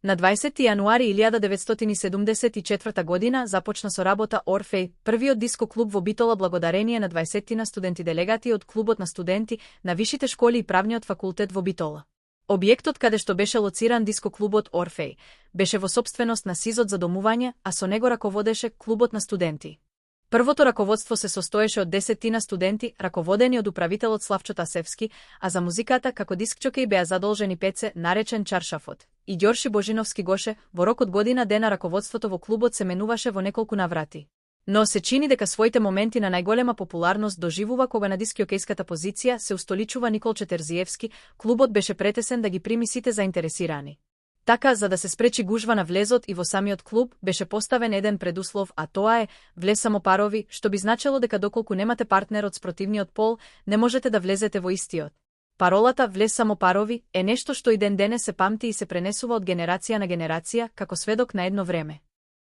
На 20. јануари 1974 година започна со работа Орфеј, првиот диско клуб во Битола благодарение на 20 студенти делегати од клубот на студенти на вишите школи и правниот факултет во Битола. Објектот каде што беше лоциран диско клубот Орфеј беше во сопственост на СИЗот за домување, а со него раководеше клубот на студенти. Првото раководство се состоеше од 10 студенти, раководени од управителот Славчо Тасевски, а за музиката како дискчокеј беа задолжени Пеце, наречен Чаршафот, и Ѓорши Божиновски Гоше. Во рок од година дена раководството во клубот се менуваше во неколку наврати. Но се чини дека своите моменти на најголема популарност доживува кога на дискјокејската позиција се устоличува Николче Терзиевски. Клубот беше претесен да ги прими сите заинтересирани. Така, за да се спречи гужва на влезот и во самиот клуб, беше поставен еден предуслов, а тоа е влез само парови, што би значело дека доколку немате партнер од спротивниот пол, не можете да влезете во истиот. Паролата влез само парови е нешто што и ден денес се памти и се пренесува од генерација на генерација како сведок на едно време.